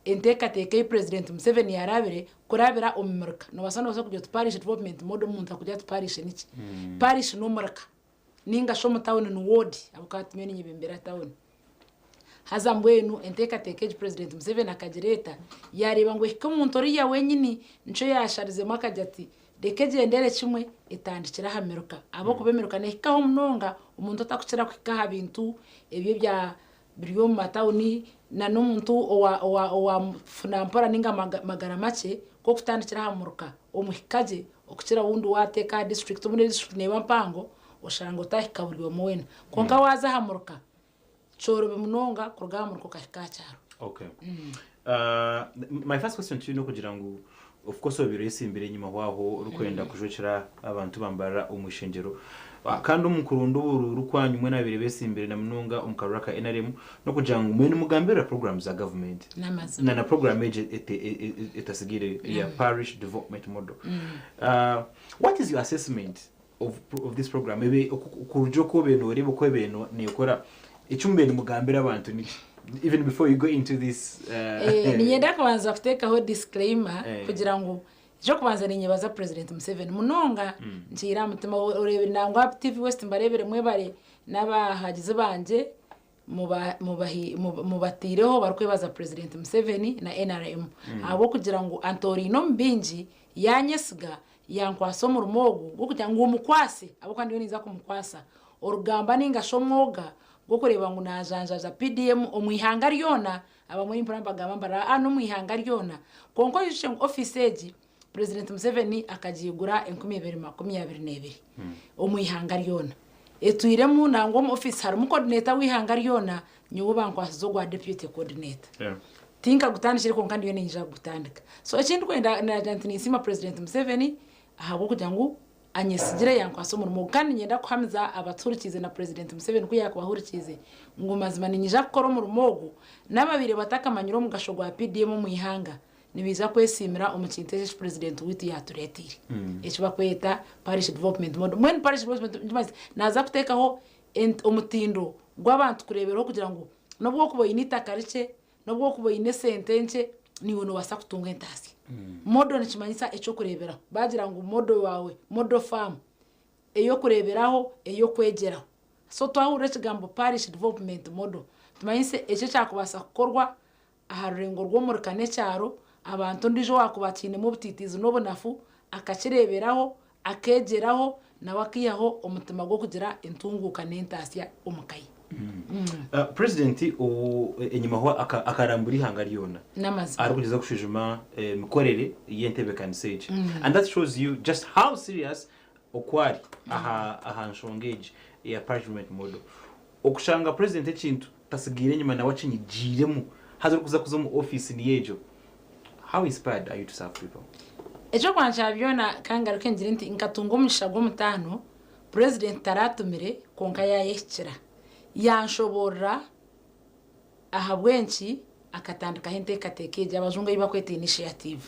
enteekateeka president Museveni yarabire kurabira omumurika no basana bose kujya parish development model muntu akujya parish niki parish no murika ninga shomo town no ward abukati meni nyibimbera town hazambwenu enteekateeka president Museveni akagireta yareba ngo ikamuntu ori ya wenyini nco yasharize makajati dekegendere kimwe itandikira hameruka abo kubemeruka nehikaho munonga umuntu atakukira kwikaha bintu ebyo bya biriyo matawuni na n'umuntu owa funampora ninga magara make ko kutandikira hamuruka omuhikaje okukira wundi wateka district muri district neba mpango oshanga utahika buri omwena konka waza hamuruka choro bimunonga kurugamuruka kahika cyaro. Okay. My first question to you no kugira ngo of course obirese imbere nyuma hwaho rukwenda kujokera abantu bambara umushengero kandi umukurundo urukwanyu mwe nabire bese imbere na munonga umukaraka NRM no kugira ngo mwe mugambera programs za government na program etasigire ya parish development model. What is your assessment of this program? Maybe kurujoko beno rebo ko beno nekora icyumbeni mugambera abantu ni even before you go into this niyenda kubanza kutekaho disclaimer kugira ngo jo kubanza ninyebaza president Museveni munonga ntira mutima urebe nangwa TV West mbarebere mwebare n'abahagize banje mubatireho barukwebaza president Museveni na NRM abo kugira ngo Antorino Mbinji yanyesiga yankwaso mu rumogo gwo kugira ngo umukwase abo kandi yo niza kumukwasa orugamba ninga shomwoga gwo kureba ngo najanjaza PDM omwihanga ryona abamwe impamba gabambara ano mwihanga ryona konko yishe office egi president Museveni akagigura 2022 omwihanga ryona etuiremu nango mu office harumu coordinator wihanga ryona nyubo bankwasizo gwa deputy coordinator tinka gutandikira konka ndiyo ninja gutandika so ekindi kwenda na nisima president Museveni ahabo kugira ngo anyesigire yankwaso mu kandi nyenda kuhamiza abaturikize na president Museveni kuya kubahurikize ngo mazima ninyija gukora mu rumogo n'ababire batakamanyiro mu gasho gwa PDM mu ihanga nibiza kwesimira umukinteje president witu yaturetire echo bakweta parish development model when parish development naza kutekaho omutindo gw'abantu kureberaho kugira ngo nobwo kuboyinita karice nobwo kuboyine sentenche niwe no basa kutunga entasi model nikimanyisa echo kureberaho bagira ngo model wawe model farm eyo kureberaho eyo kwegeraho so twahure kigambo parish development model tumanyise echo cyakubasa kukorwa aharengo rwo muri kane cyaro abantu ndijo wakubakine mu butitizi no bunafu akakireberaho akegeraho nawakiyaho umutima gwo kugira intunguka n'entasiya umukayi. President enyuma ho akarambura ihanga ryona ari kugeza kushijuma mikorere yentebe kanisage and that shows you just how serious okwari aha nshongeje ya parliament model okushanga president ekintu tasigire nyuma na wachinyijiremu hazo kuza mu office ni yejo. How inspired are you to serve people? Ejo kwanja byona kangaruke ngira nti inkatunga umushago mutano president taratumire konka yayekira yanshobora ahabwenki akatandika hentekatekeje abajunga yibakwete initiative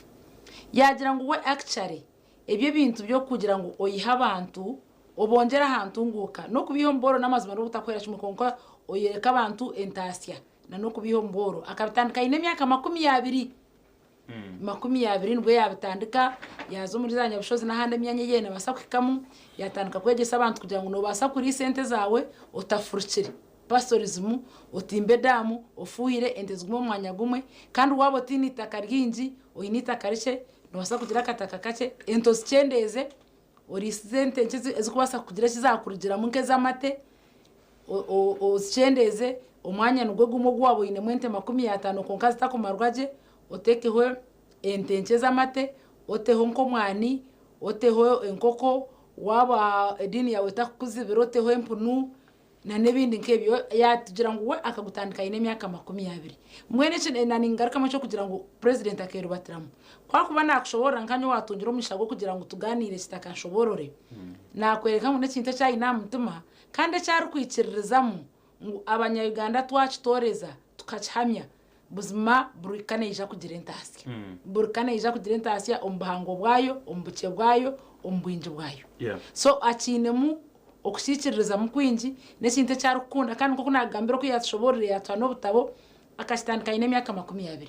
yagira ngo we actually ebyo bintu byo kugira ngo oyiha abantu obongera ahantu nguka no kubiho mboro n'amazima no gutakwera kimwe konka oyereka abantu entasya na no kubiho mboro akabitandika ine myaka 20 20 nibwo yabitandika yazo muri zanya bushozi n'ahandi myanya yene basakwikamu yatandika kwegesa abantu kugira ngo no basa kuri sente zawe utafurukire pastorism utimbe damu ofuhire entezgumo mwanya gumwe kandi wabo tinita karyinji oyinita karishe no basa kugira kataka kace entos cendeze ori sente ezikubasa kugira kizakurugira munke zamate o cendeze omwanya nugwe gumo gwabo ine mwente 50 konkazi takumarwaje otekeho entenche zamate oteho nkomwani oteho enkoko waba edini yawe takuzibira oteho empunu na nebindi nkebyo yatugira ngo we akagutandika ine myaka 20 mwene cyo naningaruka macho kugira ngo president akerubatiramu kwa kuba nakushobora nkanyo watungira umushago kugira ngo tuganire kitakanshobore nakwereka ngo nekintu cyayi namutuma kandi cyari kwikiririzamo abanya Uganda twachitoreza tukachihamya buzima burikane ija kugira entasi burikane ija kugira entasi ombahango bwayo ombuke bwayo ombwinje bwayo so akinemu okushikiriza mu kwinji nekintu cyari kukunda kandi kuko nagambira ko yashoborere yatwa no butabo akashitandika ine myaka 20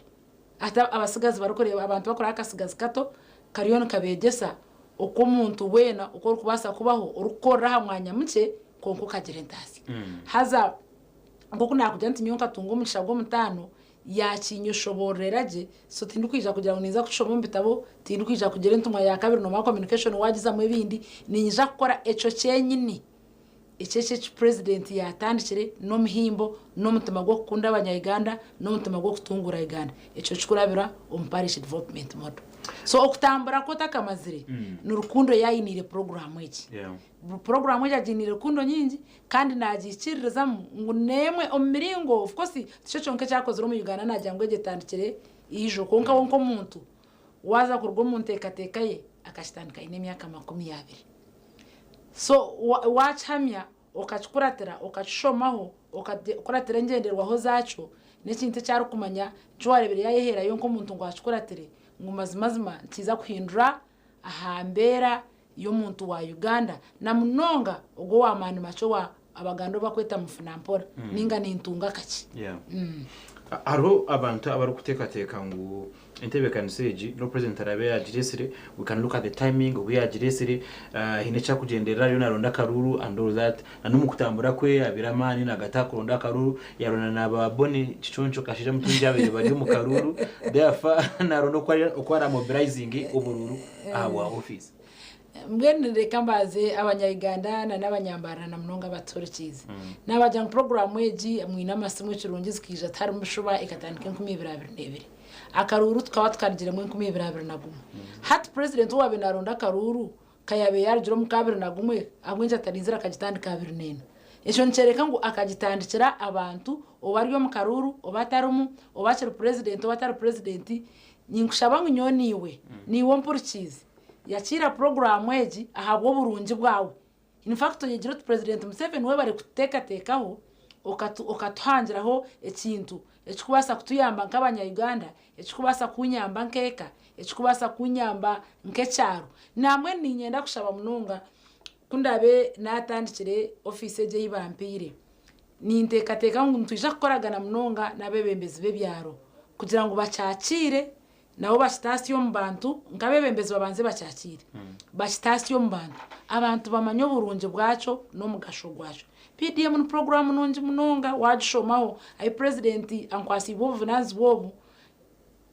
ata abasigazi barukoreba abantu bakora akasigazi kato kariyoni kabegesa uko umuntu wena uko kubasa kubaho urukora hamwanya muke konko kagire ndasi haza ngoko nakujya ntinyonka tungo mugishago mutano yakinyoshoboreraje so tindu kwija kugira ngo niza kushoma mbitabo tindu kwija kugera ntumwa ya kabiri no communication wagiza mu bindi ninja gukora eco cyenyini icece president yatandikire no muhimbo no mutima gwo kunda abanyayuganda no mutima gwo kutungura Uganda eco cikurabira parish development model so okutambura ko takamazire n'urukundo yayinire program iki program yajinire rukundo nyingi kandi nagikiririza ngo nemwe omiringo of course cyo cyonke cyakoze mu Uganda najyangwe gitandikire ijo konka wonko muntu waza kurwo muntu ekatekaye akashitandika ine myaka 20 so wachamya okachukuratira okashomaho okakuratira ngenderwaho zacho nekintu cyari kumanya cwarebere yayehera yonko muntu ngo achukuratire ngo mazimazima kiza kuhindura ahambera yo muntu wa Uganda na munonga ubwo wamani macho wa abagando bakweta mufinampora ninga nintunga kaki aro abantu abaru kutekateka ngo entebe kanseji no president arabe yagiresire we can look at the timing we yagiresire hinecha kugendera yo naronda karuru and all that na numukutambura kwe abiramani na gatakuronda karuru yarona nababone ciconco kashije mutunjabere bari mu karuru therefore narondo kwa ara mobilizing ubururu awa office mbwene kambaze abanyayuganda n'abanyambara na mnonga batorokize n'abajya program weji mwina masimu kirungize kije atari mushuba ikatandika 2022 akaruru tukaba tkarigire mu 2022 hat president wa benaronda karuru kayabe yarjiro mu 2021 agwenje atarinzira akagitandika 2024 ejo ncereka ngo akagitandikira abantu obariyo mu karuru obatarumu obakira president obatari president nyinkushaba nyoniwe niwo mpurikize yakira program weji ahabwo burungi bwawe in fact yegiro president Museveni we bari kutekatekaho okatuhangiraho ekintu ekikubasa kutuyamba nk'abanya Uganda ekikubasa kunyamba nkeka ekikubasa kunyamba nkecyaro namwe ninyenda kushaba mununga kundabe natandikire office je yibampire nintekateka ngo ntuje kukoragana mununga nabebembezi bebyaro kugira ngo bacakire nabo basitasiyo mbantu ngabebembezi babanze bacyakire basitasiyo mbantu abantu bamanyo burunje bwaco no mugasho gwaco PDM no program nonje munonga wagishomaho ay president ankwasi bo finance bobu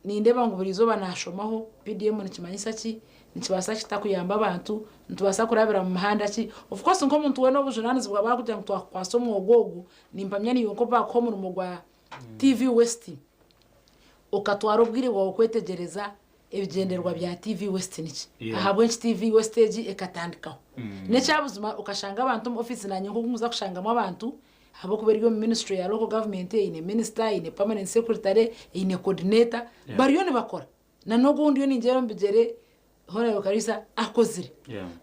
nindeba ngo burizo banashomaho PDM nikimanyisa ki nikibasa kitakuyamba abantu ntubasa kurabira mu mahanda ki of course nko muntu we no bujunanizi bwa bakujya ngo twasoma ogogo nimpamya ni yonko ba ko mu mugwa TV West ukatwara ubwiri wawe kwetegereza ebigenderwa bya TV West niki ahabwe TV West ekatandikaho necyabuzuma ukashanga abantu mu office nanyo nko kumuza kushangamo abantu habo kubera mu ministry ya local government ine minister ine permanent secretary ine coordinator bariyo ne bakora na nogundi yo ningero mbigere hore bakarisa akozire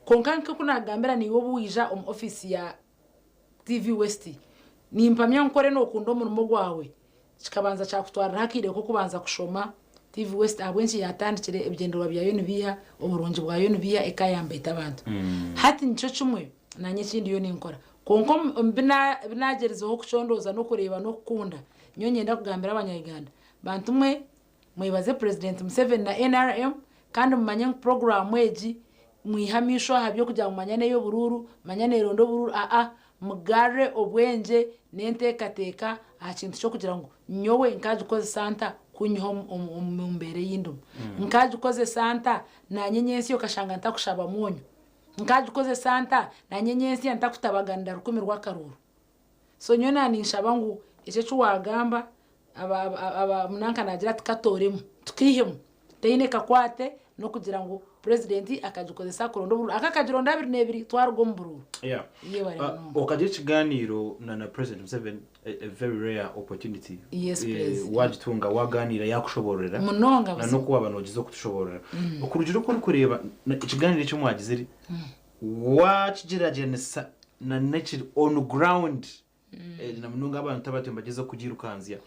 konkanka kunagambira ni wowe wija mu office ya TV West nimpamya nkore no kundo mu rumo gwawe kikabanza cyakutwara hakire ko kubanza kushoma TV West abwenshi yatandikire ebigenderwa bya Yonibiya uburungi bwa Yonibiya ekayamba itabantu hati nico cumwe nanye kindi yo ninkora konko binagerezeho kucondoza no kureba no kukunda nyo nyenda kugambira abanyayuganda bantu mwibaze president Museveni na NRM kandi mumanye program weji mwihamisho habyo kujya mumanyane yo bururu manyane rondo bururu mugare obwenje nentekateka akintu cyo kugira ngo nyowe nkaje ukoze santa kunyo mbere y'indum nkaje ukoze santa na nyenyensi yo kashanga ntakushaba munyo nkaje ukoze santa na nyenyensi ntakutabaganira rukumirwa karuru so nyona ninshaba ngo icyo cyuwagamba aba munanka nagira tukatoremo tukihemu teine kakwate no kugira ngo president akajukoze sakurondo buru akakajironda 22 twargo mburu okaje kiganiro na president Museveni a very rare opportunity wajitunga waganira yakushoborera munonga no kuba banogize kutushoborera okurujiro ko kureba ikiganiro cyo mwagize wakigeragenesa na nature on ground na mununga abantu abatembagize kugirukanzia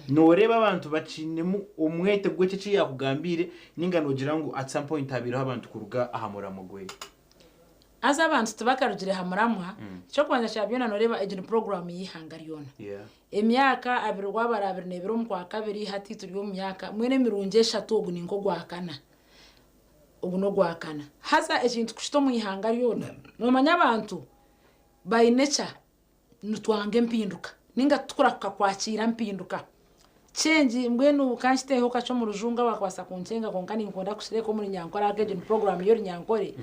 noreba abantu bacinemu umwete gwe cyo yakugambire ningano gira ngo at some point abiraho abantu kuruga ahamura mugwe aza abantu tubakarugire hamuramwa cyo kwanja shabyona noreba ejin program yihanga ryona emyaka abiri gwabara abiri nebiro mu kwa kabiri hati turi mu myaka mwene mirunje eshatu ubu ninko gwakana ubu no gwakana haza ekintu kushito mu ihanga ryona nomanya abantu by nature nutwange mpinduka ninga tukuraka kwakira mpinduka change mbwenu kanshite ho kacho mu rujunga bakwasa kuncenga konkani nkonda kushire ko muri nyankora agent program yori nyankore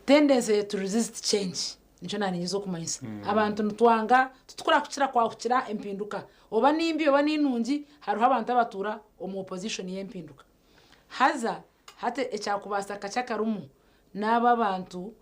tendency to resist change nicho nani nyizo kumanyisa abantu nutwanga tutukura kuchira kwa kuchira empinduka oba nimbi oba ninungi haruho abantu abatura omu opposition yempinduka haza hate ecyakubasa kachakarumu naba bantu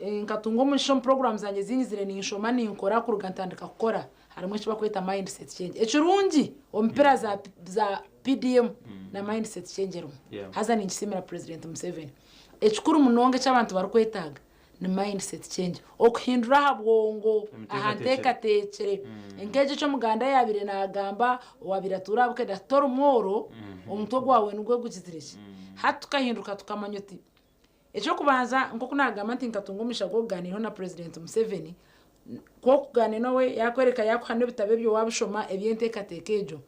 nkatungo mu shom programs zanje zinyizire ni nshoma ni nkora kurugantandika gukora harimwe cyo bakwita mindset change ecurungi ompera za PDM na mindset change rum haza ni ngisimira president Museveni ecukuru munonge cy'abantu barukwetaga ni mindset change okuhindura habwongo ahanteka tekere engeje cyo muganda yabire nagamba wabiratura buke dator moro omuntu gwawe nugwe gukizirije hatukahinduka tukamanyoti ejo kubanza nko kunagama ntinkatungumisha kuganira na president Museveni ko kuganira nawe yakwereka yakuhane bitabe byo wabishoma ebyenteka tekejo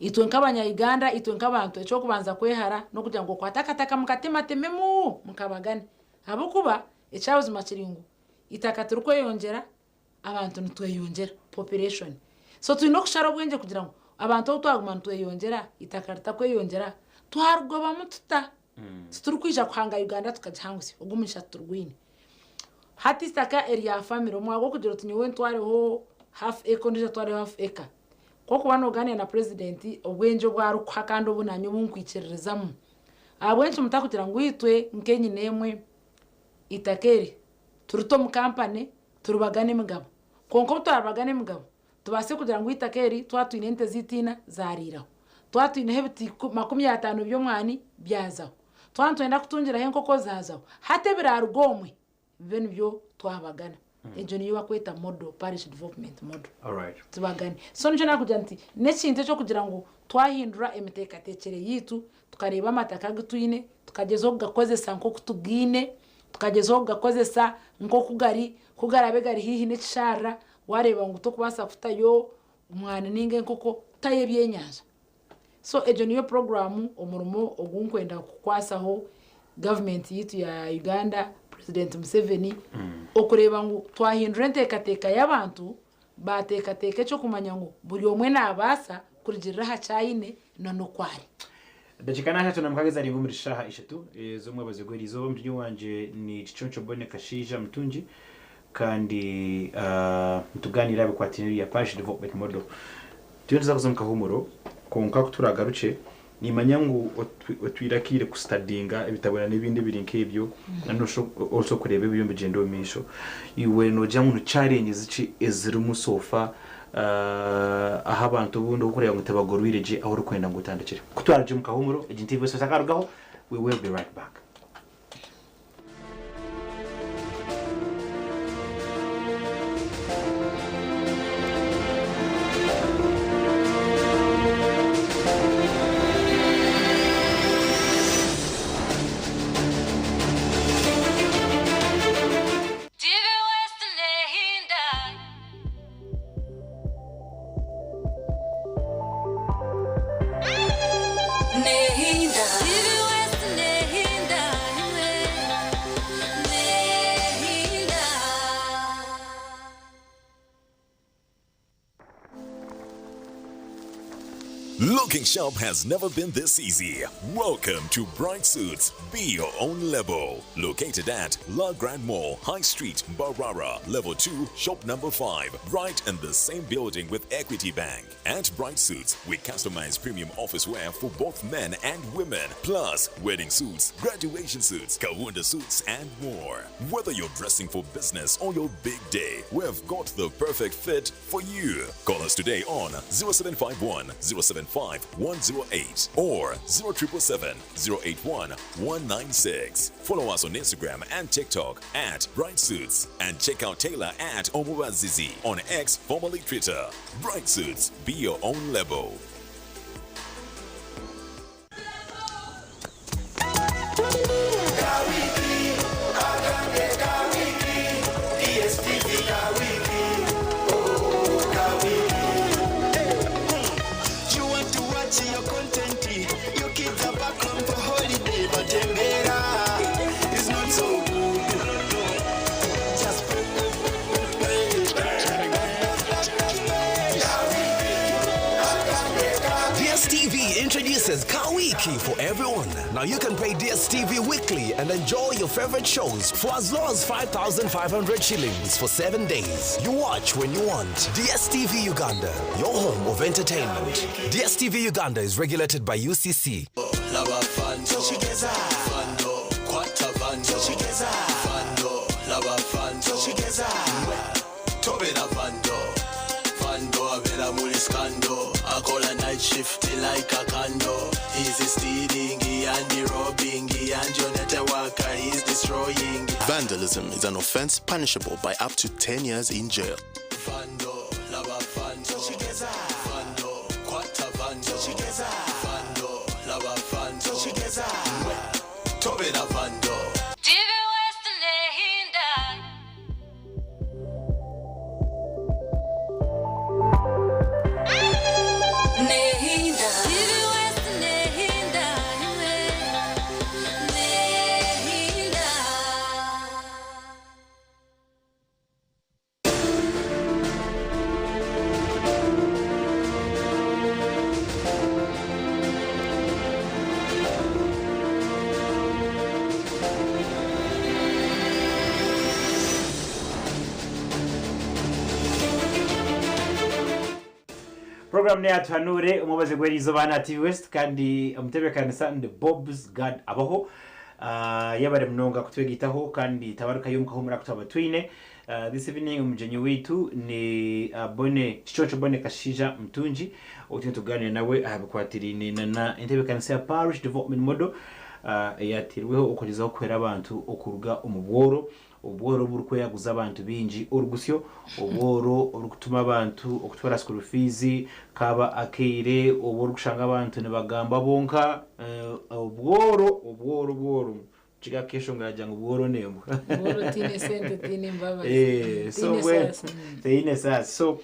itwe nkabanya Uganda itwe nkabantu ejo kubanza kwehara no kugira ngo kwatakataka mukatima tememu mukabagane abukuba echabuzi machiringu itakaturuko yongera abantu ntweyongera population so tuino kushara bwenge kugira ngo abantu utwaguma ntweyongera itakarita kweyongera twargoba mututa turukwija kuhanga Uganda tukajhangusi ugumisha turwine hati staka area family mwago kugira tunyewe ntwareho half acre ndije tware half acre koko bano gane na president obwenjo bwaru kwakando bunanyo bunkwikirizamu abwencho mutakugira ngo yitwe nkenyi nemwe itakeri turuto mu company turubagane mugabo konko turabagane mugabo tubase kugira ngo itakeri twatwine ente zitina zariraho twatwine hebiti 50 byo mwani byazaho twantwenda kutungira he nkoko zazaho hate birarugomwe bene byo twabagana ejo niyo bakweta model parish development model alright tubagane so nje nakugira nti nekintu cyo kugira ngo twahindura emiteka tekere yitu tukareba amataka gutwine tukagezo gakozesa nko kutugine tukagezo gakozesa nko kugarabe gari hihi n'ekishara wareba ngo tukubasa kutayo umwana ninge nkoko tayebye nyanza so ejo niyo program omurumo ogunkwenda kukwasaho government yitu ya Uganda president Museveni okureba ngo twahindura ntekateka y'abantu batekateke cyo kumanya ngo buri omwe nabasa kurigirira ha cyayine nano kwari dakikana hacho namukageza ari ngumuri shaha ishatu zomwe bazigweri zo mtinyo wanje ni Chichoncho Bone Kashija Mtunji kandi mtuganira bikwatiniri ya parish development model tuyonza kuzomka humuro konka kuturagaruce ni manyangu otwirakire ku studyinga ibitabona n'ibindi biri nk'ibyo nanosho also kureba ibyo mbigendo misho iwe no jamu challenge zici eziri musofa aha abantu bundo kureba ngo tabagorwireje aho rukwenda ngo utandikire kutwaraje mu kahumuro ejinti bose sakarugaho we will be right back. Looking sharp has never been this easy. Welcome to Bright Suits. Be your own label. Located at La Grand Mall, High Street, Barara, Level 2, Shop number 5. Right in the same building with Equity Bank. At Bright Suits, we customize premium office wear for both men and women. Plus, wedding suits, graduation suits, Kawunda suits, and more. Whether you're dressing for business or your big day, we've got the perfect fit for you. Call us today on 0751 075 108 or 0777 081 196. Follow us on Instagram and TikTok at Bright Suits and check out Taylor at Omowazizi on X, formerly Twitter. Bright Suits, be your own label. Kawiki, DSTV introduces Kawiki for everyone. Now you can pay DSTV weekly and enjoy your favorite shows for as low as 5,500 shillings for 7 days. You watch when you want. DSTV Uganda, your home of entertainment. DSTV Uganda is regulated by UCC. Night shift like a condo. He's stealing and robbing and Jonathan Walker is destroying. Vandalism is an offense punishable by up to 10 years in jail. Vando, lava vando, vando, quata vando, vando, lava vando, Tobina vando. Program ne atwanure umubaze gwerizo bana TV West kandi umutebe kanisa and Bob's God abaho yabare mnonga kutwegitaho kandi tabaruka yumkaho muri akutabatwine this evening umjenyi witu ni bone chichocho bone kashija mtunji utintuganira nawe ahabukwatirine na intebe kanisa ya Parish Development Model yatirweho ukurizaho kwera abantu okuruga umubworo ubworo burukwe yaguza abantu binji urugusyo ubworo urukutuma abantu okutwara school fees kaba akire ubworo gushanga abantu nebagamba bonka ubworo chiga kesho ngajya ngo ubworo nembo ubworo tine sente tine mbaba so we tine sasa so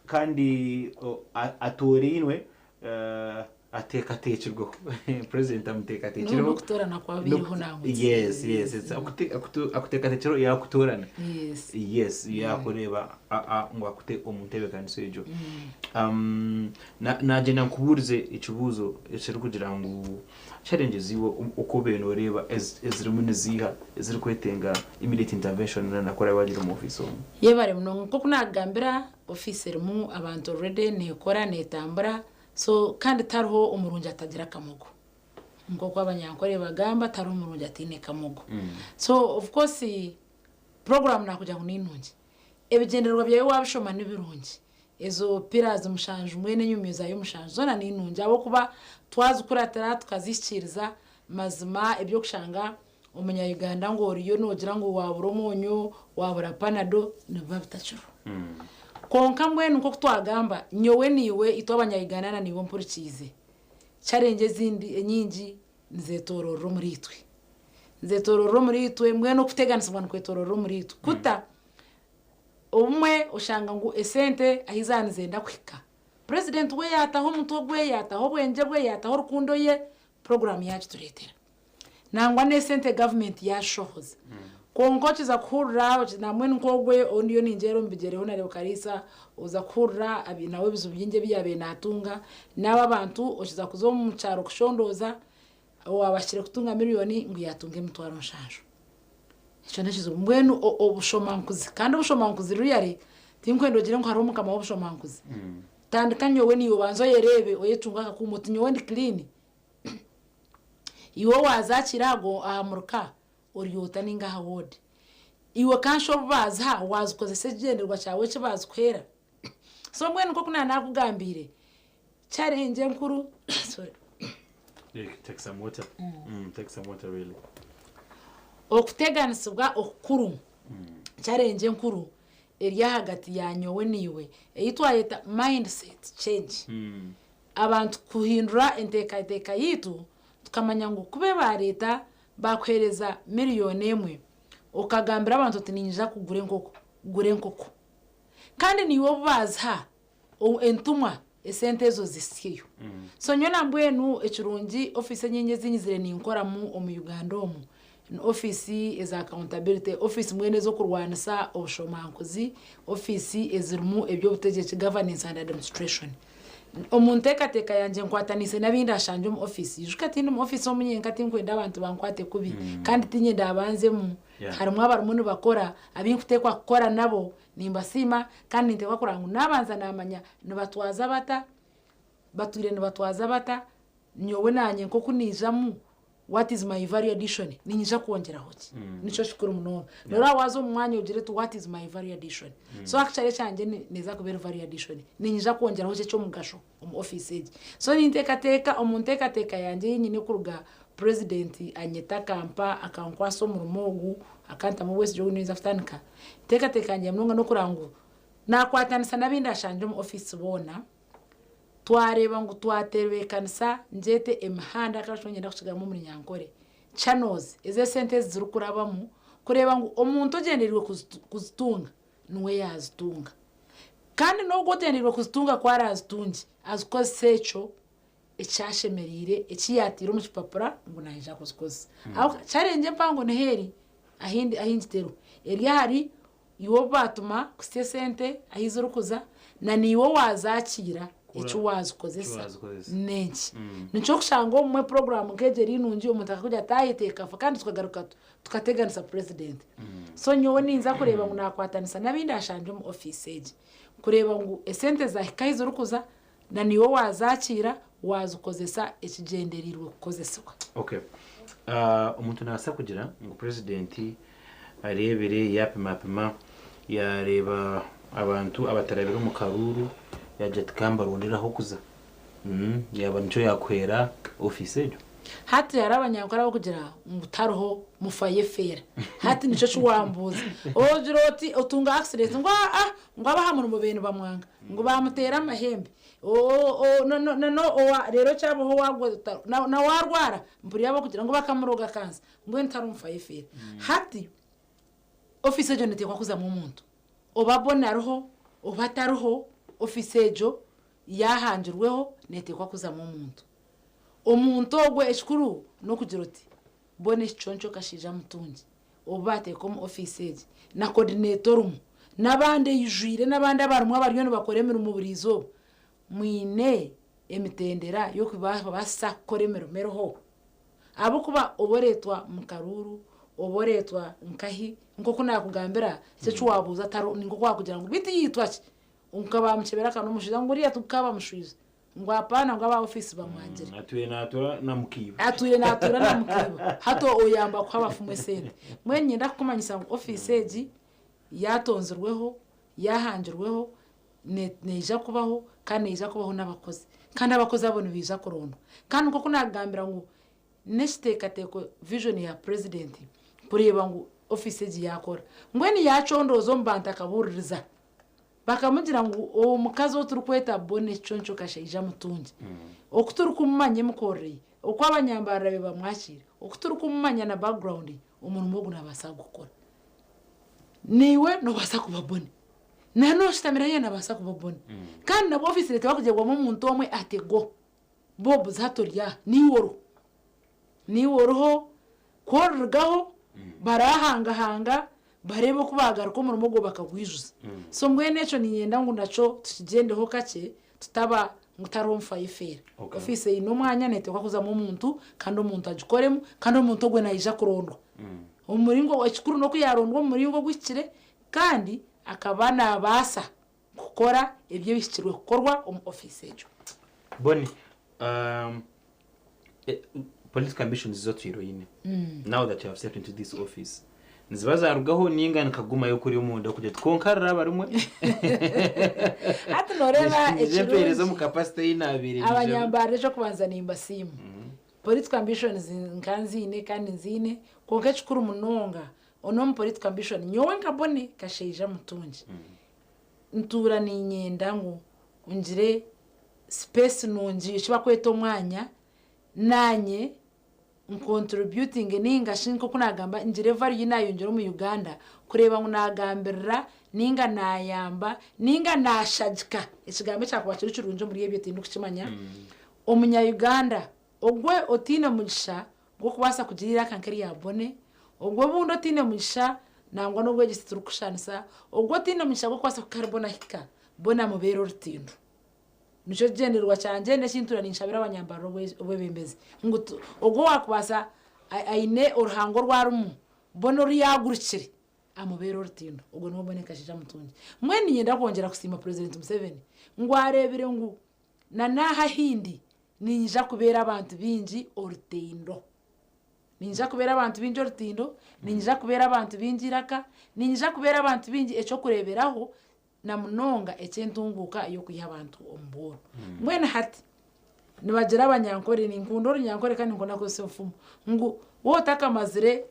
kandi atorinwe ateka tekirwo president amuteka tekirwo no kutorana kwa biriho namwe yes it's akuteka tekirwo ya kutorana yes ya kureba ngo akute umutebe kandi sejo naje nankuburize ikibuzo esheri kugira ngo challenges iwo uko beno reba ezirumune ziha eziri kwetenga immediate intervention na kora wagira mu office yebare muno ko kunagambira officer mu abantu already ne kora netambura so kandi tariho umurungi atagira kamugo ngo kwabanyankore bagamba tari umurungi atine kamugo so of course program nakujya kuninungi ebigenderwa byawe wabishoma n'ibirungi ezo pillars umushanje mwene nyumiza y'umushanje zona ninungi abo kuba twazi kuratara tukazishikiriza mazima ebyo kushanga umunya Uganda ngo oriyo nogira ngo wabura umunyu wabura panado nababitachuro konka mwene uko twagamba nyowe niwe itwabanyayigana niwe mpurikize challenge zindi nyingi nzetororo muri itwe mwene ukuteganiswa n'kwetororo muri itwe kuta umwe ushanga ngo esente ahizanize ndakwika president we yataho mutogwe yataho bwenje bwe yataho rukundo ye program yacu turetera nangwa nesente government yashohoza konko za kurra namwe nkogwe ondiyo ninjero mbigereho na Karisa uza kurra abinawe bizubyinge biyabe natunga naba bantu oshiza kuzo mu cyaro kushondoza wabashire kutunga miliyoni ngo yatunge mutwaro nshaje icyo nashizo mbwenu obushomankuzi kandi obushomankuzi ruyari tinkwendo gire ngo haro mukama obushomankuzi tandikanye we niyo banzo yerebe oyetunga kakumuti nyowe ndi clean iwo wazakirago ahamuruka oriyota ninga hawodi iwe kansho baza wazukoze segenderwa cyawe cyo bazukwera so mwene uko kuna nakugambire challenge nkuru sorry take some water take some water really okuteganisubwa okukuru challenge nkuru eriya hagati yanyowe niwe eyitwayeta mindset change abantu kuhindura enteka yitu tukamanya ngo kube ba leta bakwereza miliyoni emwe ukagambira abantu tininja kugure nkoko kandi niwo baza entumwa esente zo zisiyo so nyona mbwenu ekirungi office nyenye zinyizire ninkora mu Uganda omu office is accountability office mwene zo kurwanisa obushomankuzi office ezirmu ebyo butegeke governance and administration omuntekateka yanje nkwatanise nabindi ashanje mu office juka tindi mu office omunyenka tinkwenda abantu bankwate kubi kandi tinye ndabanzemu harimo abarumuni bakora abinkutekwa gukora nabo nimbasima kandi ntekwa kurangu nabanza namanya nibatwaza bata bature nibatwaza bata nyowe nanye nko kunijamu what is my value addition ninyija kuongera hoki nico shukuru muno nora wazo umwanya ugire to what is my value addition so actually cyanje neza kubera value addition ninyija kuongera hoki cyo mugasho mu office ege so nintekateka omuntekateka yanje nyine kuruga president anyeta kampa akankwaso mu rumogu akanta mu west jogo neza futanika tekateka yanje mnonga no kurangu nakwatanisa nabindi ashanje mu office bona twareba ngo twaterekanisa njete emhanda akashonye ndakushiga mu munyankore channels eze sentence zirukurabamo kureba ngo omuntu ogenderirwe kuzitunga nuwe yazitunga kandi no gotendirwe kuzitunga kwarazitungi azikosecho ecyashemerire ekiyatira mu kipapura ngo nahija kuzikoza aho challenge mpango neheri ahinditero eriya hari iwo batuma kusesente ahizurukuza na niwo wazakira icyo wazikozesa nenshi nico kushango mu program kegeri nungi umutaka kujya tayiteka kandi tukagaruka tukateganisa president so nyowe ninza kureba ngo nakwatanisa nabindi ashanje mu office age kureba ngo esente za kahizo rukuza na niwo wazakira wazukozesa ekigenderirwe kukozeswa okay umuntu nasa kugira ngo president arebere yapima yareba abantu abatarabira mu karuru yaje tukamba ronderaho kuza yaba nico yakwera office ejo hati yarabanyakora kugira ngutaroho mufaye fera hati nico cyuwambuza ojiroti otunga accident ngo abahamura mu bintu bamwanga ngo bamutera amahembe no rero cyabo ho wagwa na warwara mburi yabo kugira ngo bakamuroga kanza ngo ntari mufaye fera hati office ejo nitekwa kuza mu muntu obabona roho obataroho office ejo yahanjirweho netekwa kuza mu umuntu ogwe eshkuru no kugira uti bone choncho kashija mutungi obate ko mu office eje na coordinator nabande yujire nabande abarumwa baryo bakoremera mu burizo mwine emitendera yo kubaha basa koremero meroho abo kuba oboretwa mu karuru oboretwa nkahi nko kuna kugambira cyo cywabuza taro ningo kwa kugira ngo biti yitwache unkaba mchebera kana mushiza nguriya tukaba mushiza ngo apana ngo aba office bamwanjire atuye natura na mukiba hato oyamba kwa bafumwe sente mwenye ndakumanyisa ngo office eji yatonzerweho yahanjirweho neja kubaho kandi neja kubaho n'abakozi kandi abakozi abone biza kurondo kandi uko kunagambira ngo neshtekateko vision ya president kureba ngo office eji yakora ngweni yacondozo mbanta kabuririza bakamugira ngo uwo mukazi wo turukweta bone choncho kashija mutungi okuturukumanye mukoreye uko abanyambara be bamwakira okuturukumanya na background umuntu mugu nabasa gukora niwe no basa kubabone nano shitamira yena basa kubabone kandi na office leta bakujegwa mu muntu omwe atego bob zatorya niworo korgaho barahanga barebe kubagaruka mu rumogo bakagwijuza so mwene eco ninyenda ngo naco tukigendeho kake tutaba ngutaromfa ifera office ino mwanya nete kwakuza mu muntu kandi umuntu agikoremo kandi umuntu ogwe nayija kurondwa umuringo w'ikikuru no kuyarondwa umuringo gwikire kandi akabana abasa gukora ibyo bishikirwe gukorwa mu office ejo boni political ambitions zotiro yine now that you have stepped into this office nzibazarugaho ningana kaguma yo kuri umuntu kujya twonkarara barumwe hati noreba ekiruzo mu capacity y'inabiri abanyambare cyo kubanza nimba simu political ambitions nkanzine kandi nzine konke chikuru munonga ono political ambition nyowe nkabone kasheja mutungi ntura ninyenda ngo unjire space nungi shiba kweta omwanya nanye contributing ninga shinko kunagamba njire value yinayongera mu Uganda kureba ngo nagambirira ninga nayamba ninga nashajika ikigambe cyakuba kirunje muri yebyo tindu kukimanya omunya Uganda ogwe otina mugisha ngo kubasa kugirira kankari yabone ogwe bundo tine mugisha nangwa no gwe gisiturukushanisa ogwe tine mugisha ngo kwasa kukarbona hika bona mubero rutindu nico genderwa cyanje neshintura ninshabira abanyambaro obwebembezi ngutu ogwo wakubasa aine uruhango rwarumu bono riyagurukire amubero rutindo ubwo no boneka shija mutunje mwene nyenda kongera kusima president Museveni ngwarebire ngu na naha hindi ninja kubera abantu binji orutindo ninja kubera abantu binji orutindo ninja kubera abantu binji raka ninja kubera abantu binji echo kureberaho na munonga ecentunguka yo kuyiha abantu omboro mwene hati nibagira abanyankore ninkundo nyankore kandi ngona ko sefumu ngu wotaka mazire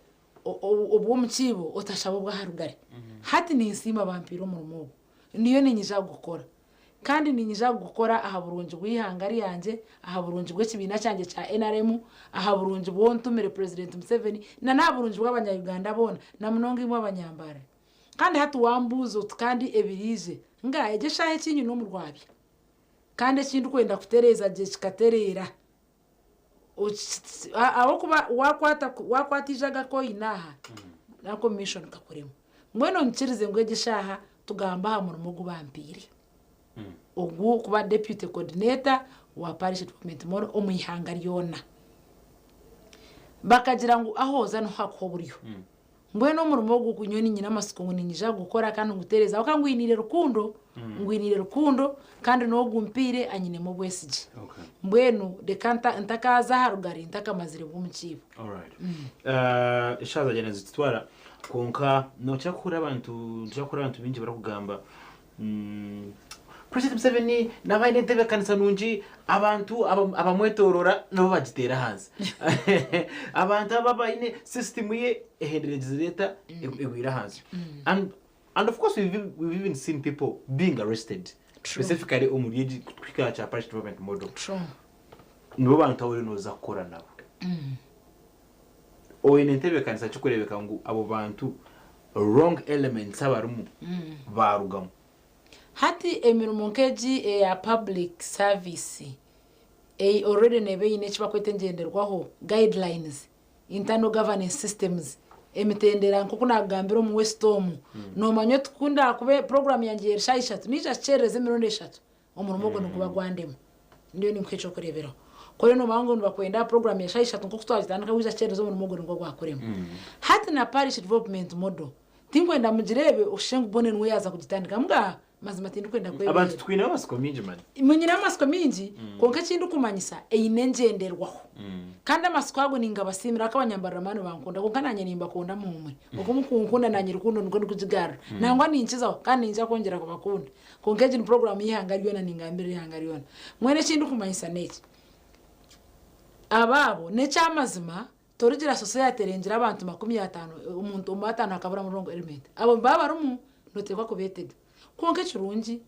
obwo mukibo otashabo bwa harugare hati ninsima bampiro mu rumo niyo ninyija gukora kandi ninyija gukora aha burunji bwihangari yanje aha burunji bw'ekibina cyanje cya NRM aha burunji bwontumire president Museveni na burunji bw'abanyayuganda bona na munonga imwe abanyambara kandi hati wambuzo kandi ebirize ngaye jeshahe kinyu no mu rwabya kandi ekintu kwenda kutereza je kikaterera abo kuba wakwatijaga ko inaha na commission kakuremo mweno nkirize ngwe gishaha tugamba mu rumogo bampire ogwo kuba deputy coordinator wa parish development moro omuyihanga ryona bakagira ngo ahoza no hako buriyo mbweno mu rumogo kunyoni nyina masuko ngo ninyija gukora kandi ngutereza bakangwinire rukundo ngwinire rukundo kandi no gumpire anyine mu bwesije mbwenu de kanta ntakaza harugari ntakamazire bw'umukibo all right ishaza jana zitwara konka no cyakura abantu binji barakugamba President Museveni nabaye ntebe kanisa nunji abantu abamwetorora no bagitera hanze abantu ababaine system ye ehendereza leta egwira hanze and of course we've even seen people being arrested specifically umuriye kwika cha parish development model no bantu awuri no zakora nabo oyine ntebe kanisa cyukurebeka ngo abo bantu wrong elements abarumu barugamo hati emirimo nkeji ya public service already nebe ine chibakwete ngenderwaho guidelines internal governance systems emitendera nko kunagambira mu Westom no manyo tukunda kube program yanje yerishayishatu nija chereze 3 omurimo no kuba gwandemo ndiyo nimkecho kurebera kore no mango bakwenda program yashayishatu nko kutwajitandika wiza chereze omurimo ngo gwakoremo hati na parish development model tinkwenda mujirebe ushengu bonene uyaza kugitandika mbwa mazima tindu kwenda kwebe abantu twine amasiko minji man munyina amasiko minji konka kindu kumanyisa einenjenderwaho kandi amasiko ago ninga basimira akabanyambara mano bankunda konka nanye nimba konda mumwe okumukunkunda nanye rukundo ngo ndikujigara nangwa ninchizaho kandi ninja kongera kubakunda konka jini program yihangari yona ningambira yihangari yona mwene kindu kumanyisa neki ababo necamazima torigira society rengira abantu 50 umuntu umatana akabura murongo element abo baba rumu notekwa kubetega konke kirungi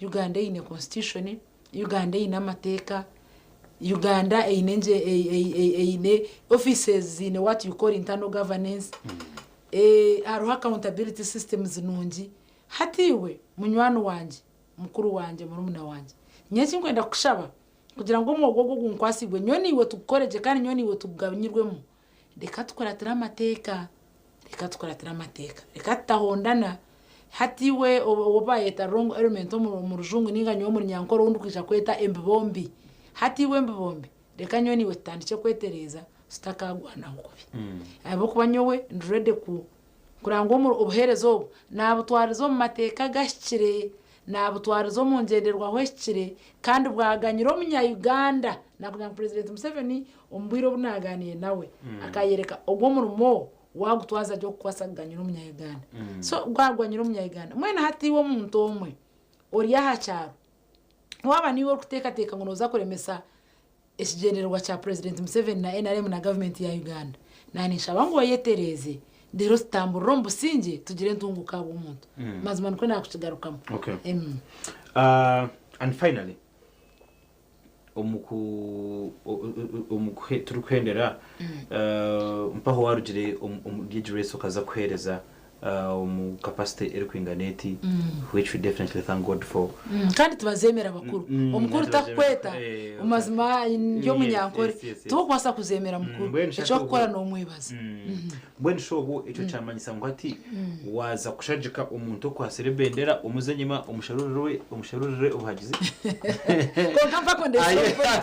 Uganda ine constitution Uganda ine amateka Uganda ine offices in what you call internal governance aro accountability systems nungi hatiwe munywano wanje mukuru wanje murumuna wanje nyeki nkwenda kushaba kugira ngo umwogo gunkwasigwe nyoni we tukoreje kandi nyoni we tugabanyirwemo reka tukoratira amateka reka tahondana hatiwe obaye ta wrong element mu rujungu ninga nyo muri nyankoro undukisha kweta embibombi hatiwe embibombi reka nyoni we tandike kwetereza sitakagwana hukubi abo kubanyowe ndurede kurango mu obuherezo nabo twarizo mu mateka gashikire nabo twarizo mu ngenderwa hwekire kandi bwaganyiro mu Uganda nakugira president Museveni ombwiro bunaganiye nawe akayereka ogwo murumo wagutwaza byo kwasaganya no munyayuganda so gwagwanya no munyayuganda mwena hatiwe umuntu omwe ori yahacyaro waba niwe kuteka ngo noza kuremesa ekigenderwa cha president Museveni na NRM na government ya Uganda nani shabango yetereze dero stamburo rombo sinje tugire ntunguka abo umuntu mazima nko nakukigarukamo okay and finally turi kwendera mpaho warugire umugije reso kaza kwereza capacity eri kwinganeti which we definitely thank God for kandi tubazemera bakuru omukuru takweta umazima yo munyankore tukwasa kuzemera mukuru echo gukora no mwibaza mbweni shobo echo cyamanyisa ngo ati waza kushajika umuntu kwa serebendera umuzenyima umusharurire ubuhagizi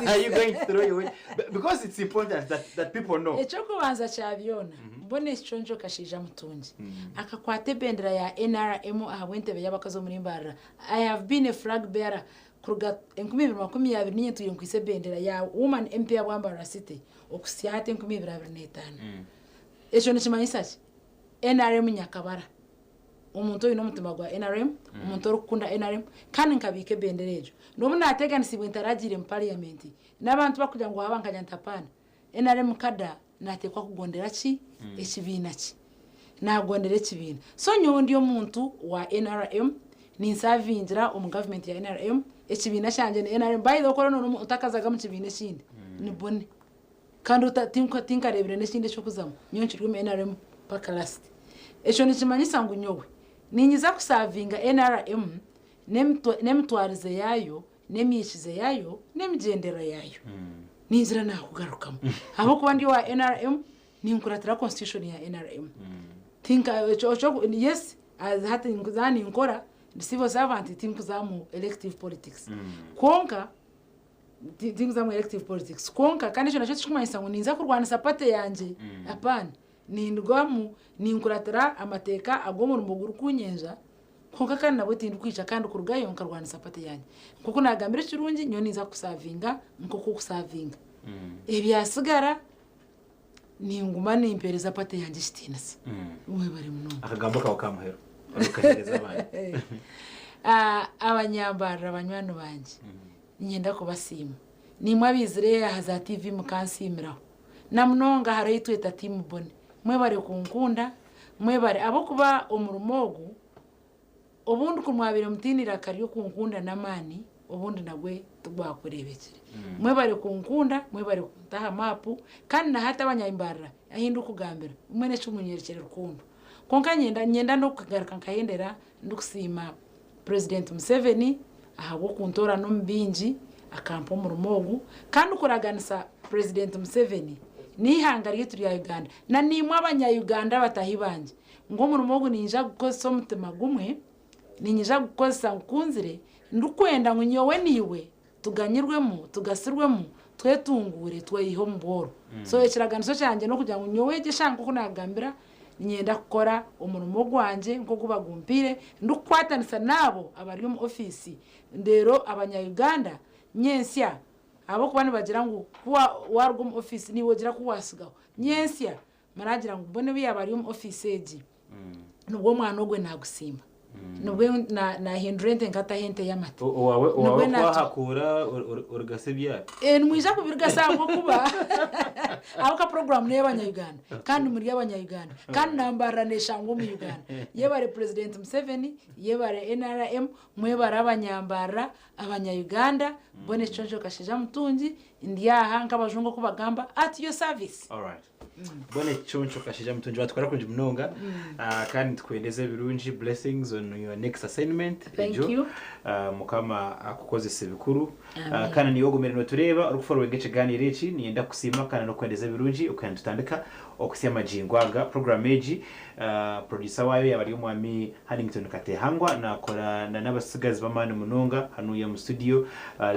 are you going to throw away because it's important that people know echo kubanza cyabiona mbone iconjo kashija mutunji akakwate bendera ya NRM ahawentebe yabakazo muri mbara I have been a flag bearer kuruga 2020 tuyonkwise bendera ya woman MP ya Bwambara City okusyate 2025 echo nikimanyisa NRM nyakabara umuntu uyu n'umutima gwa NRM umuntu orukunda NRM kandi nkabike bendera ejo nomuna ateganisibwe ntaragire mu parliament n'abantu bakugira ngo habankanya ntapana NRM kada natekwa kugondera ki ekibina ki nagondera ekibina so nyondi omuntu wa NRM ninsavingira mu government ya NRM ekibina cyanje ne NRM by the corona no utakazaga mu kibina kindi ni bone kandi utinka rebire n'ikindi cyo kuzamo nyonchirwe mu NRM paka last echo nikimanyisa ngo nyowe ninyiza kusavinga NRM nemtwarize yayo nemyikize yayo nemgendera yayo ninzira nakugarukamo abo kubandi wa NRM ninkuratira constitution ya NRM tinka yes as hati nguzani nkora civil servant tinkuzamu elective politics konka tinkuzamu elective politics konka kandi cyo nacho chikumanyisa ngo ninza kurwana sapate yanje apana nindwamu ninkuratira amateka agomo rumuguru kunyenja konka kandi nabo tindukwica kandi kurugayo nkarwana sapate yanje kuko nagambira kirungi nyoni za kusavinga nkoko kusavinga ebyasigara ninguma nimpereza pate yanje shitinasi umwe bari muno akagambo kawo kamuhero akahereza abandi abanyambara abanywano banje nyenda kubasima nimwe abizire haza TV mukansimiraho namunonga harayi tweta team bone mwe bari kunkunda mwe bari abo kuba omurumogu obundi kumwabire mutinira kariyo kunkunda namani obundi nagwe tugwakurebekere mwe bari kunkunda mwe bari kuntaha mapu kandi na hata abanyambara ahindu kugambira umwene cy'umunyerekere rukundo konka nyenda no kugaruka nkahendera ndukusima President Museveni ahabo kuntora no mbinji akampo mu rumogu kandi ukuraganisa President Museveni nihangariye turi ya Uganda na nimwe abanya-Uganda batahibanje ngo mu rumogu ninja gukoza umutima gumwe ninja gukoza nkunzire ndukwenda ngo nyowe niwe tuganyirwemo tugasirwemo twetungure tweyiho mboro so ekiraganiso cyanje no kugira ngo nyowe gishanga ko nagambira nyenda gukora umurimo gwanje nko kubagumpire ndukwatanisa nabo abari mu office ndero abanya-Uganda nyensya abo kubani bagira ngo kuwa warwo mu office niwo gira kuwasigaho nyensya maragira ngo bone biya bari mu office eji nubwo mwana ogwe nagusimba nubwo na hindrente ngata hente yamata wawe kwahakura urgasebya mwija kubirgasangwa kuba aho ka program ne y'abanya-Uganda kandi muri y'abanya-Uganda kandi nambaranesha ngo mu Uganda yebare President Museveni yebare NRM mwebare abanyambara abanya-Uganda bone chonjo kashija mutunji ndiyaha nkabajungo kubagamba at your service. All right. Bone chonjo kashija mutunji batwara kunje munonga kandi twendeze birunji blessings on your next assignment. Thank you. Mukama akukoze sebikuru kana niyo gomerino tureba urukuforo wengeche gani rechi nienda kusima kana no kwendeze birunji ukandutandika okusema jingwaga program eji producer wayo yabari umwami Hannington Katehangwa na kora na nabasigazi bamana munonga hanu ya mu studio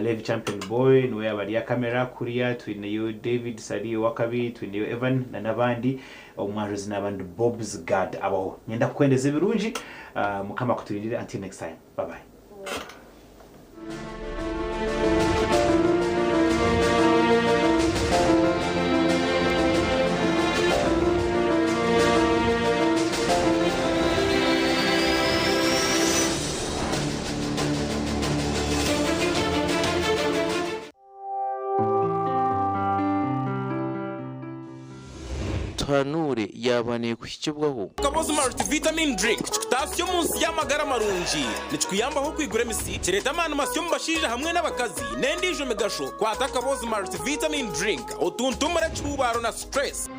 Levi Champion Boy niwe yabari ya kamera kuriya twineyo David Sadi wakabi twineyo Evan na nabandi omwajozi nabandi Bob's God abaho nyenda kwendeze birunji mukama kuturindira until next time bye bye. Tanure yabaniye kushyibwaho Kabozi multivitamin drink tasyo munsi y'amagara marungi nicikuyambaho kwigura misi kireta amana masyo mbashije hamwe n'abakazi nendije megasho kwata Kabozi multivitamin drink otuntumura cyubaro na stress